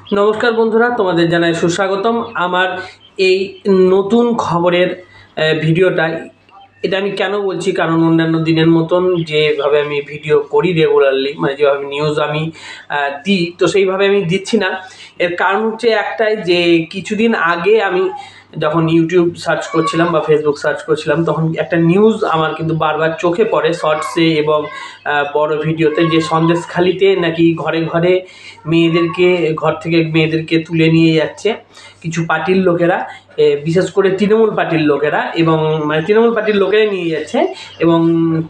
নমস্কার বন্ধুরা, তোমাদের জানাই সুস্বাগতম আমার এই নতুন খবরের ভিডিওটা। এটা আমি কেন বলছি, কারণ অন্যান্য দিনের মতন যেভাবে আমি ভিডিও করি রেগুলারলি, মানে যেভাবে নিউজ আমি দিই, তো সেইভাবে আমি দিচ্ছি না। এর কারণ হচ্ছে একটাই, যে কিছুদিন আগে আমি যখন ইউটিউব সার্চ করছিলাম বা ফেসবুক সার্চ করছিলাম, তখন একটা নিউজ আমার কিন্তু বারবার চোখে পড়ে শর্টসে এবং বড় ভিডিওতে, যে সন্দেশখালিতে নাকি ঘরে ঘরে ঘর থেকে মেয়েদেরকে তুলে নিয়ে যাচ্ছে কিছু পার্টির লোকেরা, বিশেষ করে তৃণমূল পার্টির লোকেরা, এবং মানে তৃণমূল পার্টির লোকেরা নিয়ে যাচ্ছে এবং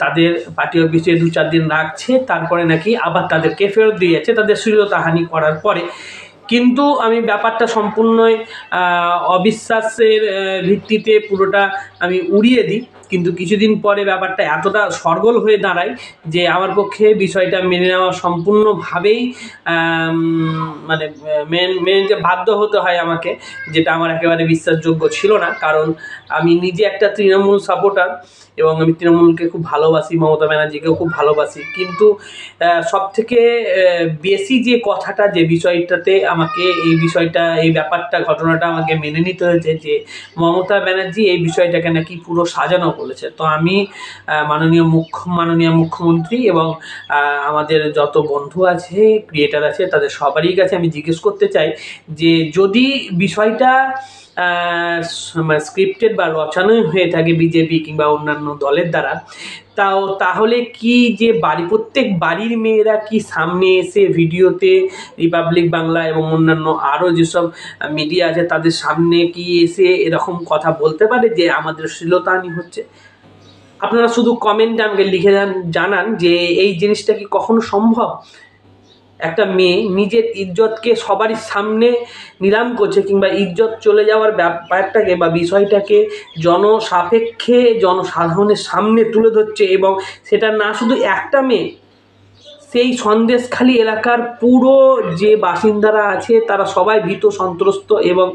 তাদের পার্টি অফিসে 2-4 দিন রাখছে, তারপরে নাকি আবার তাদেরকে ফেরত দিয়ে যাচ্ছে তাদের শ্লীলতাহানি করার পরে। কিন্তু আমি ব্যাপারটা সম্পূর্ণই অবিশ্বাসের ভিত্তিতে পুরোটা আমি উড়িয়ে দিই। কিন্তু কিছুদিন পরে ব্যাপারটা এতটা সরগোল হয়ে দাঁড়ায় যে আমার পক্ষে বিষয়টা মেনে নেওয়া সম্পূর্ণভাবেই মানে মেনে নিতে বাধ্য হতে হয় আমাকে, যেটা আমার একেবারে বিশ্বাসযোগ্য ছিল না। কারণ আমি নিজে একটা তৃণমূল সাপোর্টার এবং আমি তৃণমূলকে খুব ভালোবাসি, মমতা ব্যানার্জিকেও খুব ভালোবাসি। কিন্তু সবথেকে বেশি যে কথাটা, যে বিষয়টাতে আমাকে এই ব্যাপারটা, ঘটনাটা আমাকে মেনে নিতে হয়েছে, যে মমতা ব্যানার্জি এই বিষয়টাকে নাকি পুরো সাজানো বলেছে। তো আমি মাননীয় মুখ্যমন্ত্রী এবং আমাদের যত বন্ধু আছে, ক্রিয়েটার আছে, তাদের সবারই কাছে আমি জিজ্ঞেস করতে চাই যে যদি বিষয়টা স্ক্রিপ্টেড বা রচানোই হয়ে থাকে বিজেপি কিংবা অন্যান্য দলের দ্বারা, তাহলে কি যে প্রত্যেক বাড়ির মেয়েরা কি সামনে এসে ভিডিওতে রিপাবলিক বাংলা এবং অন্যান্য আরও যেসব মিডিয়া আছে তাদের সামনে কি এসে এরকম কথা বলতে পারে যে আমাদের শ্লীলতাহানি হচ্ছে? আপনারা শুধু কমেন্টে আমাকে লিখে জানান যে এই জিনিসটা কি কখনো সম্ভব? একটা মেয়ে নিজের ইজ্জতকে সবারই সামনে নিলাম করছে, কিংবা ইজ্জত চলে যাওয়ার ব্যাপারটাকে বা বিষয়টাকে জনসাপেক্ষে জনসাধারণের সামনে তুলে ধরছে, এবং সেটা না শুধু একটা মেয়ে, সেই সন্দেশখালি এলাকার পুরো যে বাসিন্দারা আছে তারা সবাই ভীত সন্ত্রস্ত। এবং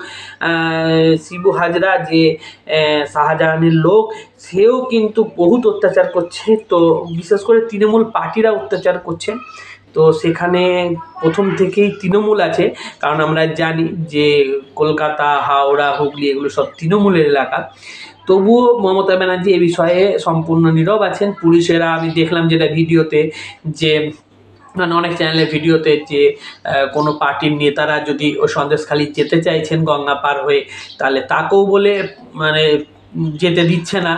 শিবু হাজরা, যে শাহজাহানের লোক, সেও কিন্তু বহুত অত্যাচার করছে। তো বিশেষ করে তৃণমূল পার্টিরা অত্যাচার করছে। তো সেখানে প্রথম থেকেই তৃণমূল আছে, কারণ আমরা জানি যে কলকাতা, হাওড়া, হুগলি এগুলো সব তৃণমূলের এলাকা। তবুও মমতা ব্যানার্জি এ বিষয়ে সম্পূর্ণ নীরব আছেন। পুলিশেরা, আমি দেখলাম যেটা ভিডিওতে, যে মানে অনেক চ্যানেলের ভিডিওতে, যে কোনো পার্টির নেতারা যদি ও সন্দেশখালি যেতে চাইছেন গঙ্গা পার হয়ে, তাহলে তাকেও বলে মানে যেতে দিচ্ছে না,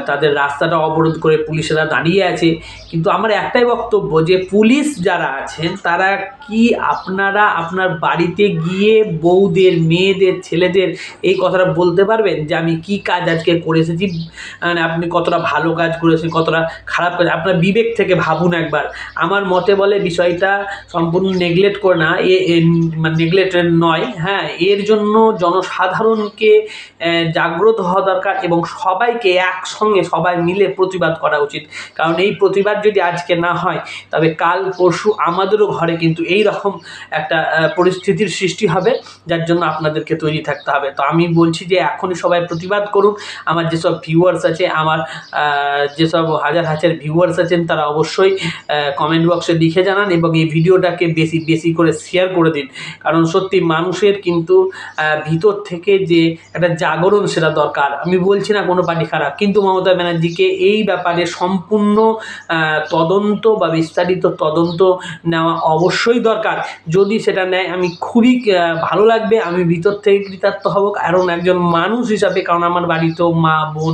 তাদের রাস্তাটা অবরোধ করে পুলিশেরা দাঁড়িয়ে আছে। কিন্তু আমার একটাই বক্তব্য, যে পুলিশ যারা আছেন তারা কি আপনারা আপনার বাড়িতে গিয়ে বউদের, মেয়েদের, ছেলেদের এই কথাটা বলতে পারবেন যে আমি কি কাজ আজকে করে এসেছি, মানে আপনি কতটা ভালো কাজ করেছেন, কতটা খারাপ কাজ? আপনার বিবেক থেকে ভাবুন একবার। আমার মতে বলে বিষয়টা সম্পূর্ণ নেগলেক্ট করে না, মানে নেগলেক্টেড নয়, হ্যাঁ, এর জন্য জনসাধারণকে জাগ্রত হওয়া দরকার এবং সবাইকে একসঙ্গে সবাই মিলে প্রতিবাদ করা উচিত। কারণ এই প্রতিবাদ যদি আজকে না হয়, তবে কাল পরশু আমাদেরও ঘরে কিন্তু এই রকম একটা পরিস্থিতির সৃষ্টি হবে, যার জন্য আপনাদেরকে তৈরি থাকতে হবে। তো আমি বলছি যে এখনই সবাই প্রতিবাদ করুন। আমার যেসব ভিউয়ার্স আছে, আমার যেসব হাজার ভিউয়ার্স আছেন, তারা অবশ্যই কমেন্ট বক্সে লিখে জানান এবং এই ভিডিওটাকে বেশি বেশি করে শেয়ার করে দিন। কারণ সত্যি মানুষের কিন্তু ভিতর থেকে যে একটা জাগরণ, সেটা দরকার। আমি বলছি না কোনো পার্টি খারাপ, কিন্তু মমতা ব্যানার্জিকে এই ব্যাপারে সম্পূর্ণ তদন্ত বা বিস্তারিত তদন্ত নেওয়া অবশ্যই দরকার। যদি সেটা নেয় আমি খুবই ভালো লাগবে, আমি ভিতর থেকে কৃতার্থ হব, কারণ একজন মানুষ হিসাবে। কারণ আমার বাড়িতেও মা, বোন,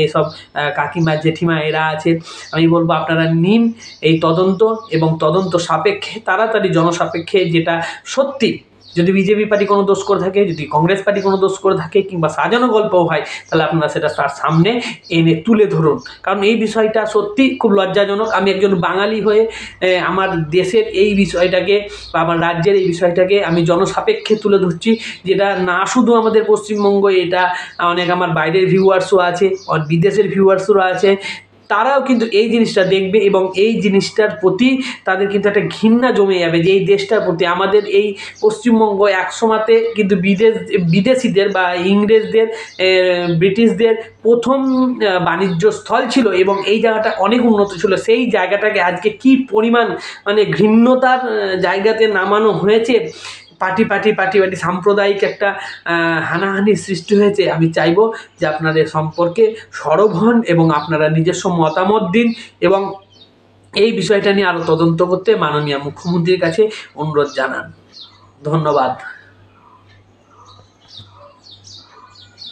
এইসব কাকিমা, জেঠিমা এরা আছে। আমি বলবো আপনারা নিন এই তদন্ত, এবং তদন্ত সাপেক্ষে, তাড়াতাড়ি জনসাপেক্ষে, যেটা সত্যি। যদি বিজেপি পার্টি কোনো দোষ করে থাকে, যদি কংগ্রেস পার্টি কোনো দোষ করে থাকে, কিংবা সাজানো গল্পও হয়, তাহলে আপনারা সেটা তার সামনে এনে তুলে ধরুন। কারণ এই বিষয়টা সত্যি খুব লজ্জাজনক। আমি একজন বাঙালি হয়ে আমার দেশের এই বিষয়টাকে বা আমার রাজ্যের এই বিষয়টাকে আমি জনসাপেক্ষে তুলে ধরছি, যেটা না শুধু আমাদের পশ্চিমবঙ্গ, এটা অনেক আমার বাইরের ভিউয়ার্সও আছে, বিদেশের ভিউয়ার্সও আছে। তারাও কিন্তু এই জিনিসটা দেখবে এবং এই জিনিসটার প্রতি তাদের কিন্তু একটা ঘৃণা জমে যাবে যে এই দেশটার প্রতি। আমাদের এই পশ্চিমবঙ্গ একসময়তে কিন্তু বিদেশিদের বা ইংরেজদের ব্রিটিশদের প্রথম বাণিজ্য স্থল ছিল এবং এই জায়গাটা অনেক উন্নত ছিল। সেই জায়গাটাকে আজকে কি পরিমাণ মানে ঘৃণ্যতার জায়গাতে নামানো হয়েছে, পার্টি সাম্প্রদায়িক একটা হানাহানির সৃষ্টি হয়েছে। আমি চাইবো যে আপনারা এ সম্পর্কে সরব হন এবং আপনারা নিজস্ব মতামত দিন এবং এই বিষয়টা নিয়ে আরও তদন্ত করতে মাননীয় মুখ্যমন্ত্রীর কাছে অনুরোধ জানান। ধন্যবাদ।